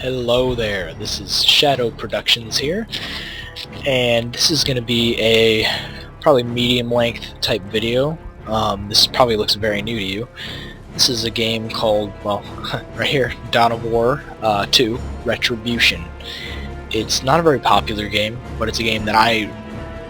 Hello there, this is ShadowProductions here, and this is going to be a probably medium length type video. This probably looks very new to you. This is a game called, well, right here, Dawn of War 2, Retribution. It's not a very popular game, but it's a game that I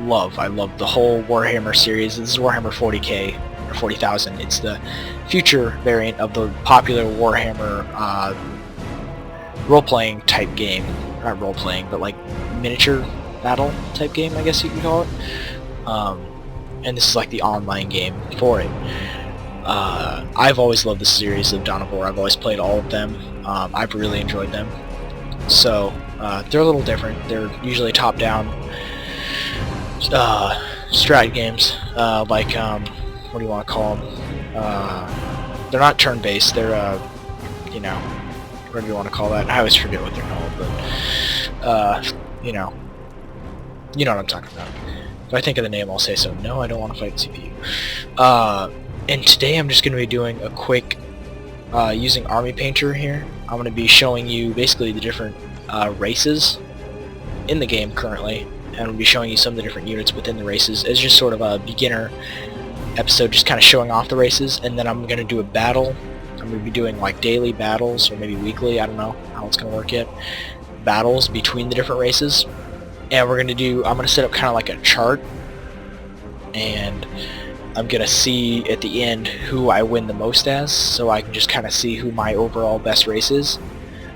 love. I love the whole Warhammer series. This is Warhammer 40k, or 40,000. It's the future variant of the popular Warhammer role-playing type game. Not role-playing, but like miniature battle type game, I guess you can call it. And this is like the online game for it. I've always loved the series of Dawn of War. I've always played all of them. I've really enjoyed them. So they're a little different. They're usually top-down strat games, like what do you want to call them? They're not turn-based. They're you know, whatever you want to call that. I always forget what they're called, but you know what I'm talking about. If I think of the name, I'll say so. No, I don't want to fight CPU. And today I'm just going to be doing a quick using Army Painter here. I'm going to be showing you basically the different races in the game currently, and I'm going to be showing you some of the different units within the races. It's just sort of a beginner episode, just kind of showing off the races, and then I'm going to do a battle. I'm going to be doing like daily battles, or maybe weekly, I don't know how it's going to work yet, battles between the different races. And I'm going to set up kind of like a chart, and I'm going to see at the end who I win the most as, so I can just kind of see who my overall best race is.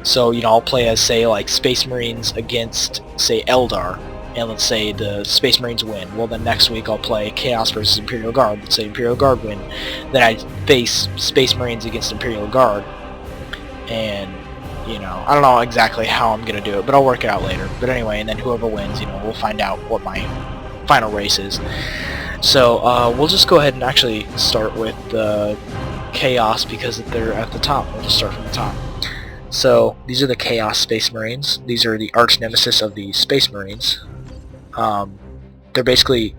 So, you know, I'll play as, say, like Space Marines against, say, Eldar, and let's say the Space Marines win. Well, then next week I'll play Chaos versus Imperial Guard. Let's say Imperial Guard win. Then I face Space Marines against Imperial Guard. And, you know, I don't know exactly how I'm going to do it, but I'll work it out later. But anyway, and then whoever wins, you know, we'll find out what my final race is. So, we'll just go ahead and actually start with the Chaos because they're at the top. We'll just start from the top. So, these are the Chaos Space Marines. These are the arch nemesis of the Space Marines. They're basically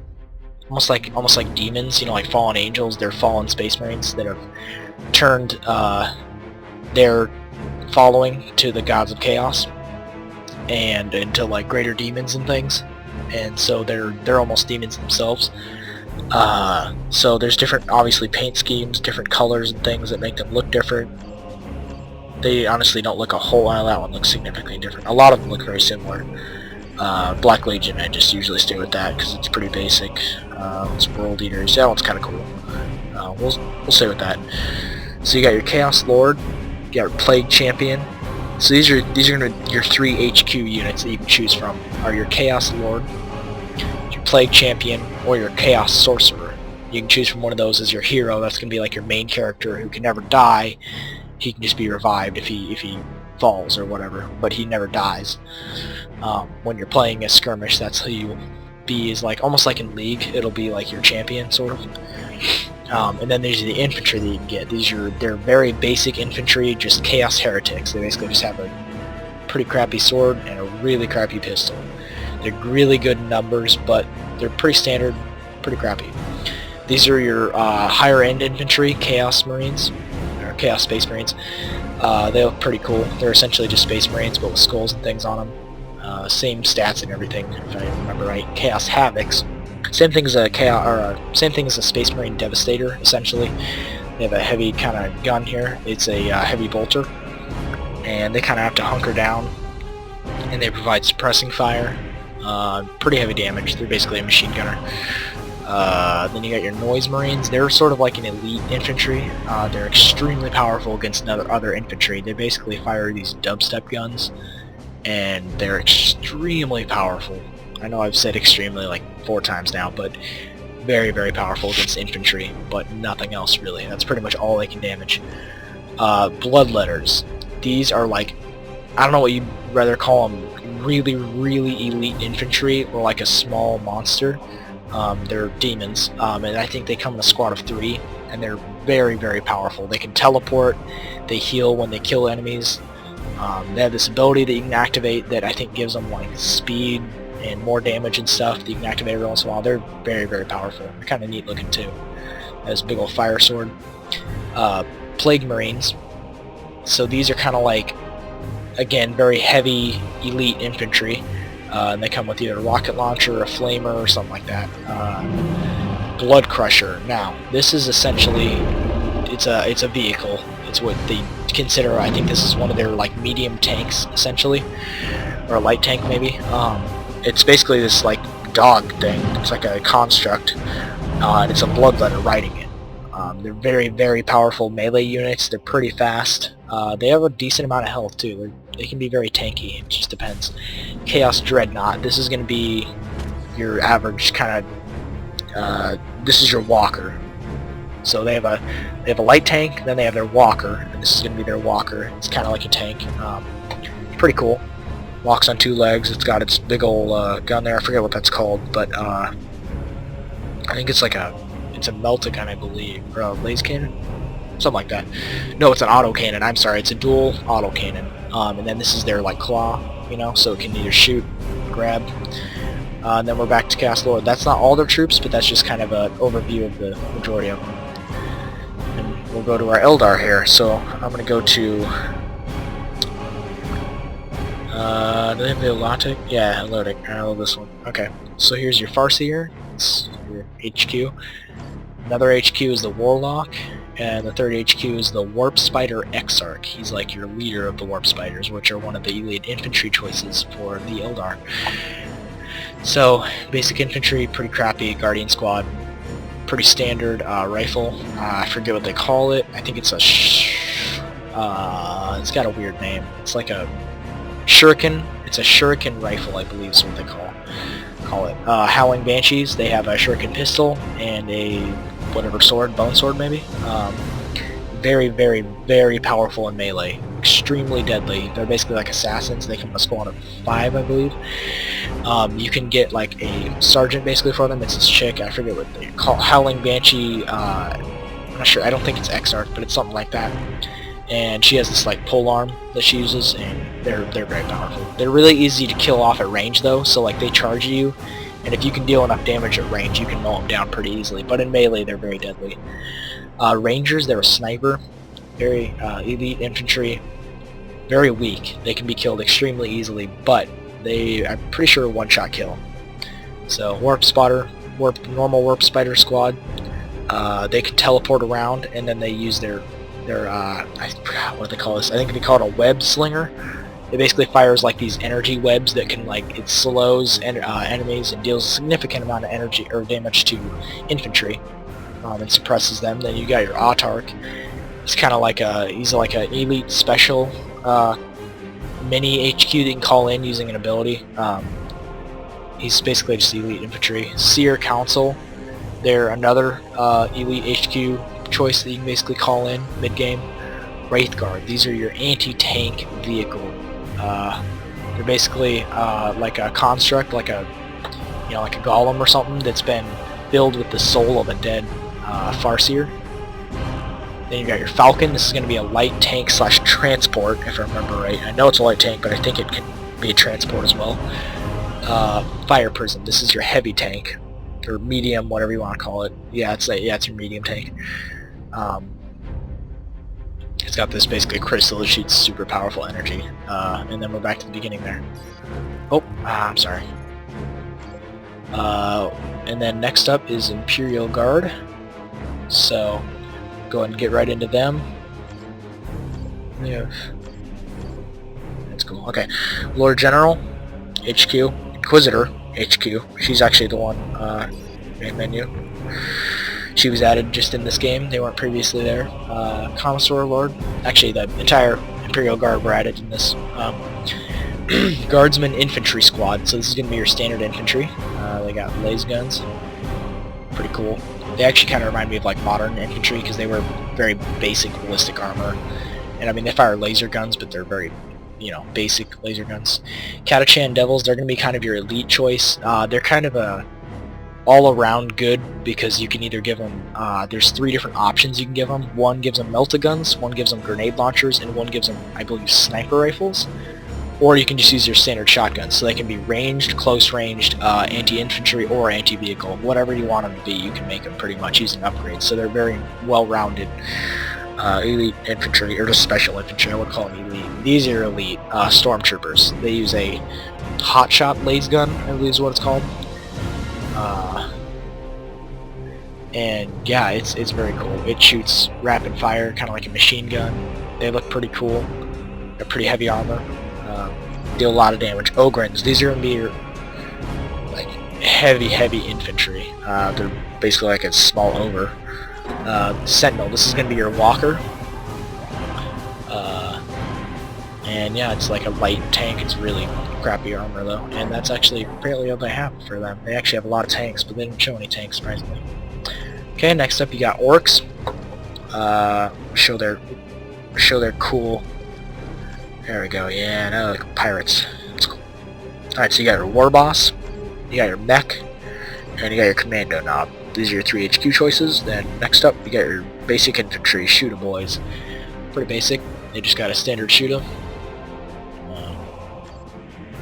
almost like demons, you know, like fallen angels. They're fallen Space Marines that have turned their following to the gods of chaos and into like greater demons and things. And so they're almost demons themselves. So there's different, obviously, paint schemes, different colors and things that make them look different. They honestly don't look a whole lot. That one looks significantly different. A lot of them look very similar. Black Legion, I just usually stay with that because it's pretty basic. It's World Eaters. That one's kind of cool. We'll stay with that. So you got your Chaos Lord, you got your Plague Champion. So these are your 3 HQ units that you can choose from. Are your Chaos Lord, your Plague Champion, or your Chaos Sorcerer. You can choose from one of those as your hero. That's going to be like your main character who can never die. He can just be revived if he falls or whatever, but he never dies. When you're playing a skirmish, that's who you be, is like almost like in League. It'll be like your champion, sort of. And then there's the infantry that you can get. They're very basic infantry, just chaos heretics. They basically just have a pretty crappy sword and a really crappy pistol. They're really good in numbers, but they're pretty standard, pretty crappy. These are your higher end infantry, Chaos Marines, or Chaos Space Marines. They look pretty cool. They're essentially just Space Marines, but with skulls and things on them. Same stats and everything, if I remember right. Chaos Havocs. Same thing as a Space Marine Devastator, essentially. They have a heavy kind of gun here. It's a heavy bolter, and they kind of have to hunker down, and they provide suppressing fire. Pretty heavy damage. They're basically a machine gunner. Then you got your Noise Marines. They're sort of like an elite infantry. They're extremely powerful against other infantry. They basically fire these dubstep guns, and they're extremely powerful. I know I've said extremely like 4 times now, but very, very powerful against infantry, but nothing else really. That's pretty much all they can damage. Bloodletters. These are like, I don't know what you'd rather call them, really, really elite infantry, or like a small monster. They're demons, and I think they come in a squad of 3, and they're very, very powerful. They can teleport, they heal when they kill enemies. They have this ability that you can activate that I think gives them like speed and more damage and stuff that you can activate every once in a while. They're very, very powerful. They're kind of neat looking too. Has a big old fire sword. Plague Marines. So these are kind of like again, very heavy elite infantry. And they come with either a rocket launcher, a flamer, or something like that. Blood Crusher. Now, this is essentially, it's a vehicle. It's what they consider, I think this is one of their like medium tanks, essentially, or a light tank maybe. It's basically this like dog thing. It's like a construct, and it's a bloodletter riding it. They're very, very powerful melee units. They're pretty fast. They have a decent amount of health too. They can be very tanky. It just depends. Chaos Dreadnought. This is going to be your average kind of. This is your walker. So they have a light tank, then they have their walker, and this is going to be their walker. It's kind of like a tank. Pretty cool. Walks on 2 legs. It's got its big old gun there. I forget what that's called, but I think it's like it's a melta gun, I believe, or a laser cannon, something like that. No, it's an auto cannon. I'm sorry, it's a dual auto cannon. And then this is their like claw, you know, so it can either shoot, grab. And then we're back to Chaos Lord. That's not all their troops, but that's just kind of an overview of the majority of them. And we'll go to our Eldar here. So I'm going to go to... do they have the Elotic? Yeah, Elotic. I love this one. Okay, so here's your Farseer. It's your HQ. Another HQ is the Warlock. And the third HQ is the Warp Spider Exarch. He's like your leader of the Warp Spiders, which are one of the elite infantry choices for the Eldar. So, basic infantry, pretty crappy. Guardian Squad, pretty standard. Rifle, I forget what they call it. I think it's a it's got a weird name. It's like a shuriken. It's a shuriken rifle, I believe is what they call it. Howling Banshees, they have a shuriken pistol and a whatever sword, bone sword maybe. Very, very, very powerful in melee. Extremely deadly. They're basically like assassins. They come in a squad of 5, I believe. You can get like a sergeant basically for them. It's this chick, I forget what they call, Howling Banshee. I'm not sure. I don't think it's Exarch, but it's something like that. And she has this like pole arm that she uses, and they're very powerful. They're really easy to kill off at range though. So like they charge you, and if you can deal enough damage at range, you can mow them down pretty easily. But in melee, they're very deadly. Rangers, they're a sniper, very elite infantry, very weak. They can be killed extremely easily, but I'm pretty sure one-shot kill. So Warp Spotter, normal Warp Spider Squad, they can teleport around, and then they use their I forgot what they call this. I think they call it a web slinger. It basically fires like these energy webs that can it slows enemies and deals a significant amount of energy or damage to infantry. And suppresses them. Then you got your Autarch. It's kind of like he's like an elite special mini HQ that you can call in using an ability. He's basically just elite infantry. Seer Council, they're another elite HQ choice that you can basically call in mid-game. Wraith Guard, these are your anti-tank vehicle. They're basically like a construct, like a like a golem or something that's been filled with the soul of a dead Farseer. Then you got your Falcon. This is going to be a light tank / transport, if I remember right. I know it's a light tank, but I think it can be a transport as well. Fire Prism. This is your heavy tank, or medium, whatever you want to call it. Yeah, it's your medium tank. It's got this basically crystal that shoots super powerful energy. And then we're back to the beginning there. Oh, I'm sorry. And then next up is Imperial Guard. So go ahead and get right into them. That's cool. Okay, Lord General HQ, Inquisitor HQ. She's actually the one main menu. She was added just in this game. They weren't previously there. Commissar Lord. Actually, the entire Imperial Guard were added in this. Guardsmen Infantry Squad. So this is going to be your standard infantry. They got laser guns. Pretty cool. They actually kind of remind me of like modern infantry because they were very basic ballistic armor. And I mean, they fire laser guns, but they're very, basic laser guns. Catachan Devils, they're going to be kind of your elite choice. They're kind of a all-around good because you can either give them, there's 3 different options you can give them. One gives them melta guns, one gives them grenade launchers, and one gives them, I believe, sniper rifles. Or you can just use your standard shotguns, so they can be ranged, close-ranged, anti-infantry, or anti-vehicle. Whatever you want them to be, you can make them pretty much using upgrades, so they're very well-rounded. elite infantry, or just special infantry, I would call them elite. These are elite stormtroopers. They use a hotshot laser gun, I believe is what it's called. And yeah, it's very cool. It shoots rapid fire, kind of like a machine gun. They look pretty cool. They're pretty heavy armor. Deal a lot of damage. Ogrins, these are going to be your like heavy infantry. They're basically like a small ogre. Sentinel, this is going to be your walker. And yeah, it's like a light tank. It's really crappy armor though, and that's actually apparently all they have for them. They actually have a lot of tanks, but they didn't show any tanks, surprisingly. Okay, next up you got orcs. Show their cool. There we go. Yeah, now like pirates. That's cool. All right, so you got your war boss, you got your mech, and you got your commando knob. These are your 3 HQ choices. Then next up you got your basic infantry shooter boys. Pretty basic. They just got a standard shooter.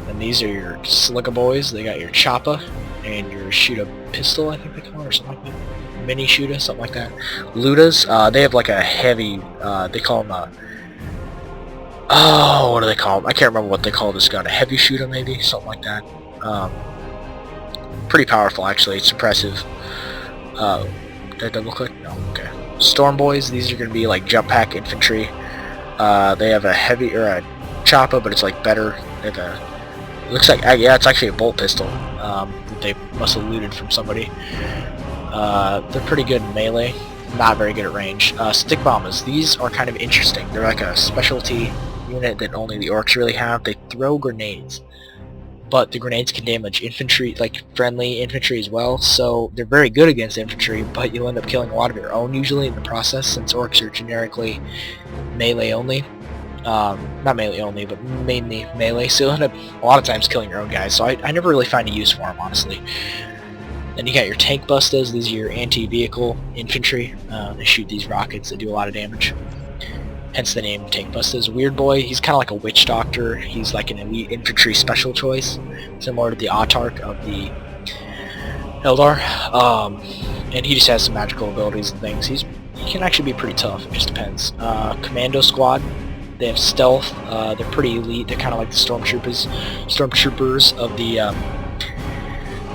And these are your slicka boys. They got your choppa and your shooter pistol, I think they call it, or something like that. Mini shooter, something like that. Ludas, they have like a heavy, they call them oh, what do they call them? I can't remember what they call this gun. A heavy shooter, maybe? Something like that. Pretty powerful, actually. It's impressive. Did that look like? No, okay. Storm boys, these are going to be like jump pack infantry. They have a heavy, or a choppa, but it's like better. They have a, looks like, yeah, it's actually a bolt pistol. That they must have looted from somebody. They're pretty good in melee, not very good at range. Stick bombers, these are kind of interesting. They're like a specialty unit that only the orcs really have. They throw grenades, but the grenades can damage infantry, like friendly infantry as well, so they're very good against infantry, but you'll end up killing a lot of your own usually in the process, since orcs are generically melee only. Not melee only, but mainly melee, so you'll end up a lot of times killing your own guys, so I never really find a use for them, honestly. Then you got your tank busters. These are your anti-vehicle infantry. They shoot these rockets that do a lot of damage, hence the name tank busters. Weird boy, he's kind of like a witch doctor. He's like an elite infantry special choice, similar to the Autarch of the Eldar, and he just has some magical abilities and things. He can actually be pretty tough, it just depends. Commando squad, they have stealth. They're pretty elite. They're kind of like the stormtroopers of the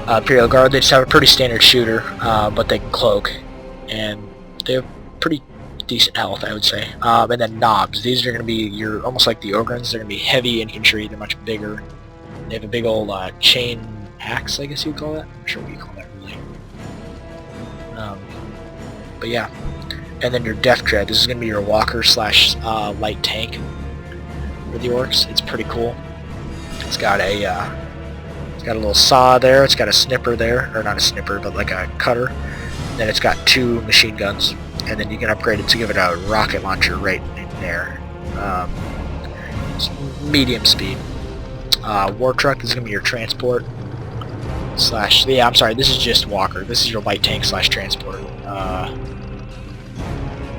Imperial Guard. They just have a pretty standard shooter, but they can cloak, and they have pretty decent health, I would say. And then knobs. These are going to be your, almost like the Ogrins. They're going to be heavy infantry. They're much bigger. They have a big old chain axe, I guess you would call that. I'm not sure what you call that really. But yeah. And then your Death Dread. This is going to be your walker slash light tank for the orcs. It's pretty cool. It's got a little saw there. It's got a snipper there, or not a snipper, but like a cutter. Then it's got 2 machine guns, and then you can upgrade it to give it a rocket launcher right in there. It's medium speed. War truck is gonna be your transport slash. Yeah, I'm sorry. This is just walker. This is your light tank slash transport.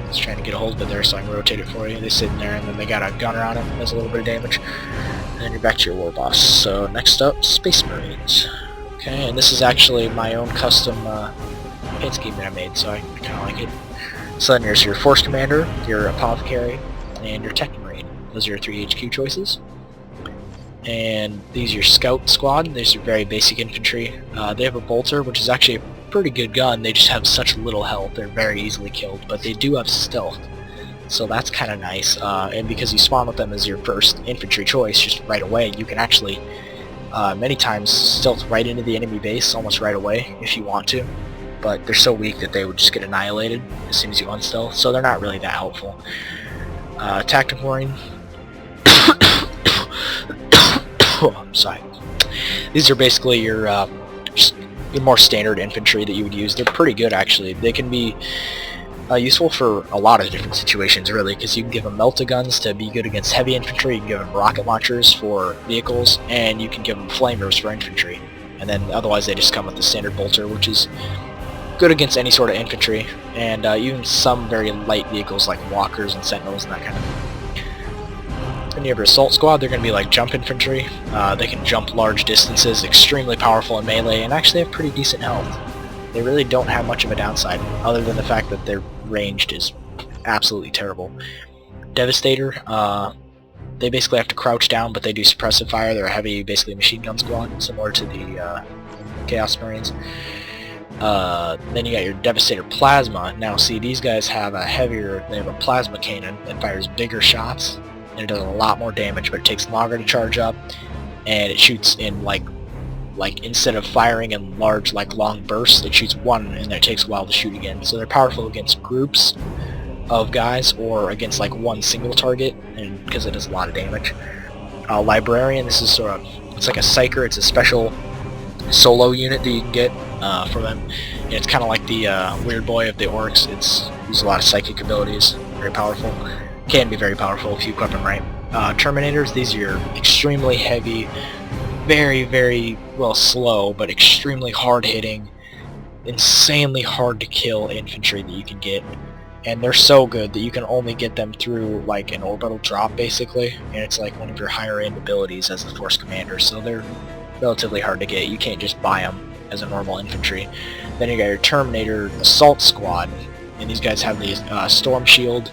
Just trying to get a hold of it there so I can rotate it for you. They sit in there, and then they got a gunner on it. Does a little bit of damage. And then you're back to your war boss. So next up, Space Marines. Okay, and this is actually my own custom paint scheme that I made, so I kind of like it. So then there's your Force Commander, your Apothecary, and your Tech Marine. Those are your 3 HQ choices. And these are your Scout Squad. These are very basic infantry. They have a Bolter, which is actually a pretty good gun. They just have such little health. They're very easily killed, but they do have stealth. So that's kind of nice, and because you spawn with them as your first infantry choice just right away, you can actually many times stealth right into the enemy base almost right away if you want to, but they're so weak that they would just get annihilated as soon as you unstealth, so they're not really that helpful. Tactical Marine. I'm sorry. These are basically your more standard infantry that you would use. They're pretty good actually. They can be useful for a lot of different situations really, because you can give them melta-guns to be good against heavy infantry, you can give them rocket launchers for vehicles, and you can give them flamers for infantry. And then otherwise they just come with the standard bolter, which is good against any sort of infantry, and even some very light vehicles like walkers and sentinels and that kind of thing. Then you have your assault squad. They're going to be like jump infantry. They can jump large distances, extremely powerful in melee, and actually have pretty decent health. They really don't have much of a downside, other than the fact that their ranged is absolutely terrible. Devastator, they basically have to crouch down, but they do suppressive fire. They're a heavy, basically machine gun squad, similar to the Chaos Marines. Then you got your Devastator Plasma. Now see, these guys have a they have a plasma cannon that fires bigger shots, and it does a lot more damage, but it takes longer to charge up, and it shoots in like instead of firing in large, long bursts, it shoots one, and then it takes a while to shoot again. So they're powerful against groups of guys, or against one single target, and because it does a lot of damage. Librarian, this is it's like a psyker. It's a special solo unit that you can get for them. And it's kind of like the weird boy of the orcs. It's uses a lot of psychic abilities. Very powerful. Can be very powerful if you equip them right. Terminators, these are your extremely heavy, very slow, but extremely hard-hitting, insanely hard to kill infantry that you can get. And they're so good that you can only get them through an orbital drop, basically, and it's like one of your higher end abilities as a force commander, so they're relatively hard to get. You can't just buy them as a normal infantry. Then you got your Terminator Assault squad, and these guys have the Storm Shield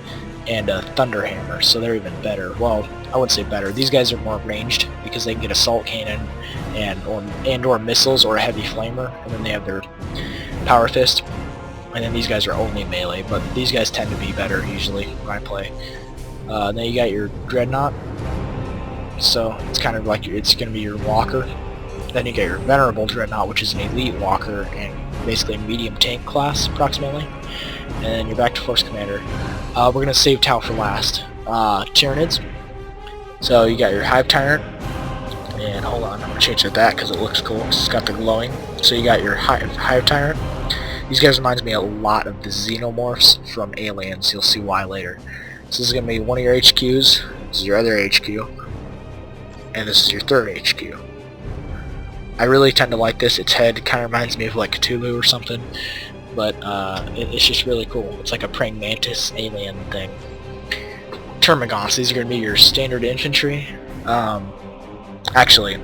and a Thunder Hammer, so they're even better. Well, I wouldn't say better. These guys are more ranged because they can get Assault Cannon or missiles or a Heavy Flamer, and then they have their Power Fist. And then these guys are only melee, but these guys tend to be better usually when I play. Then you got your Dreadnought, so it's kind of like it's going to be your walker. Then you get your Venerable Dreadnought, which is an elite walker and basically a medium tank class approximately. And then you're back to Force Commander. We're going to save Tau for last. Tyranids. So you got your Hive Tyrant, and hold on, I'm going to change it that because it looks cool. It's got the glowing. So you got your Hive Tyrant. These guys reminds me a lot of the Xenomorphs from Aliens. You'll see why later. So this is going to be one of your HQs. This is your other HQ. And this is your third HQ. I really tend to like this. Its head kind of reminds me of Cthulhu or something. But it's just really cool. It's like a praying mantis alien thing. Termagants. These are going to be your standard infantry. Actually,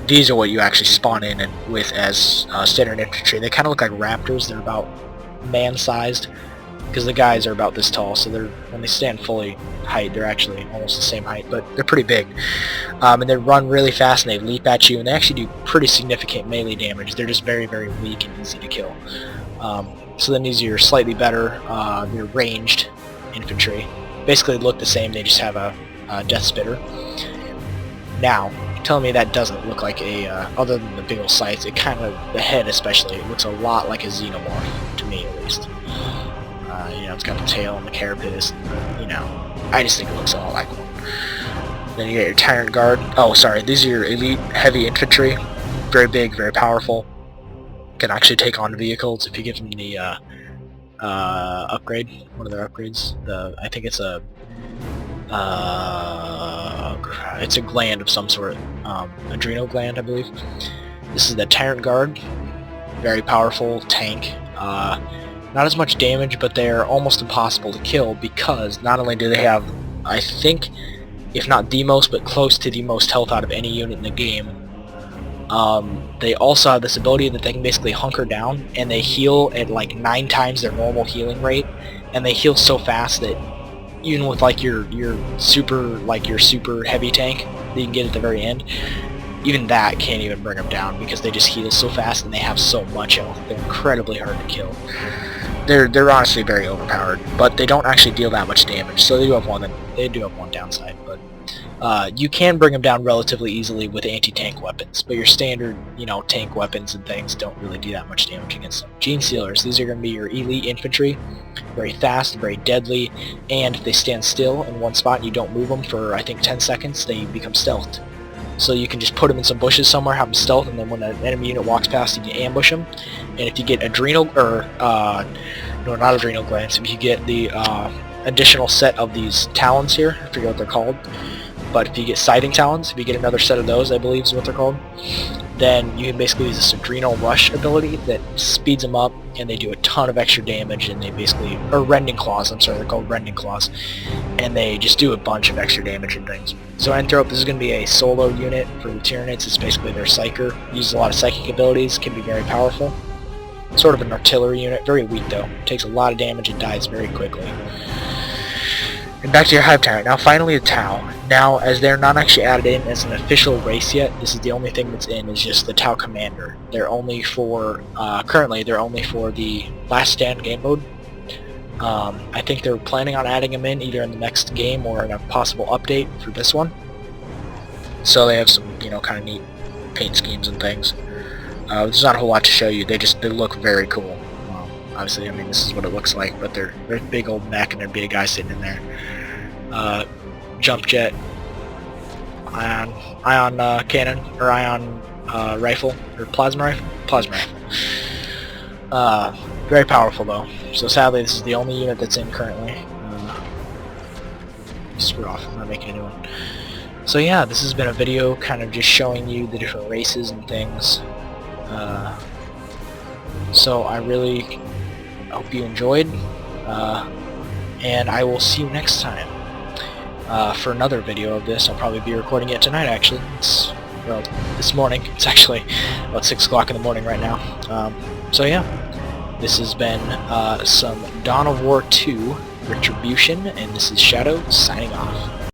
these are what you actually spawn in with as standard infantry. They kind of look like raptors. They're about man-sized, because the guys are about this tall, so when they stand fully height, they're actually almost the same height, but they're pretty big. And they run really fast, and they leap at you, and they actually do pretty significant melee damage. They're just very weak and easy to kill. So then these are your slightly better, your ranged infantry. Basically look the same, they just have a Death Spitter. Now, telling me that doesn't look like other than the big old sights, the head especially, it looks a lot like a Xenomorph, to me at least. It's got the tail and the carapace, and I just think it looks a lot like one. Then you get your Terran Guard. Oh, sorry, these are your elite heavy infantry. Very big, very powerful. Can actually take on vehicles if you give them the upgrade, one of their upgrades. I think it's a gland of some sort, adrenal gland, I believe. This is the Terran Guard, very powerful tank. Not as much damage, but they're almost impossible to kill because not only do they have, I think, if not the most, but close to the most health out of any unit in the game, they also have this ability that they can basically hunker down and they heal at 9 times their normal healing rate, and they heal so fast that even with your super heavy tank that you can get at the very end, even that can't even bring them down because they just heal so fast and they have so much health. They're incredibly hard to kill. They're honestly very overpowered, but they don't actually deal that much damage. So they do have one downside, but you can bring them down relatively easily with anti-tank weapons. But your standard, tank weapons and things don't really do that much damage against them. Gene Sealers, these are going to be your elite infantry, very fast, very deadly, and if they stand still in one spot and you don't move them for I think 10 seconds, they become stealthed. So you can just put them in some bushes somewhere, have them stealth, and then when an enemy unit walks past, you can ambush them. And if you get adrenal, no, not adrenal glands, if you get the additional set of these talons here, I forget what they're called, but if you get sighting talons, if you get another set of those, I believe is what they're called, then you can basically use this adrenal rush ability that speeds them up, and they do a ton of extra damage, and they basically, or rending claws, I'm sorry, they're called rending claws, and they just do a bunch of extra damage and things. So Anthrope, this is going to be a solo unit for the Tyranids. It's basically their psyker, uses a lot of psychic abilities, can be very powerful. sort of an artillery unit. Very weak though. Takes a lot of damage and dies very quickly. And back to your Hive Tyrant. Now finally a Tau. Now, as they're not actually added in as an official race yet, this is the only thing that's in, is just the Tau Commander. They're only for, currently, they're only for the Last Stand game mode. I think they're planning on adding them in either in the next game or in a possible update for this one. So they have some, you know, kind of neat paint schemes and things. There's not a whole lot to show you. They look very cool. Obviously, I mean, this is what it looks like, but they're big old mech and there'd be a guy sitting in there. Jump jet, ion cannon, or ion rifle, or plasma rifle. Very powerful though. So sadly, this is the only unit that's in currently. Screw off, I'm not making a new one. So yeah, this has been a video kind of just showing you the different races and things. So I really hope you enjoyed, and I will see you next time for another video of this. I'll probably be recording it tonight actually. It's, well, this morning. It's actually about 6 o'clock in the morning right now. So yeah, this has been some Dawn of War 2 Retribution, and this is Shadow signing off.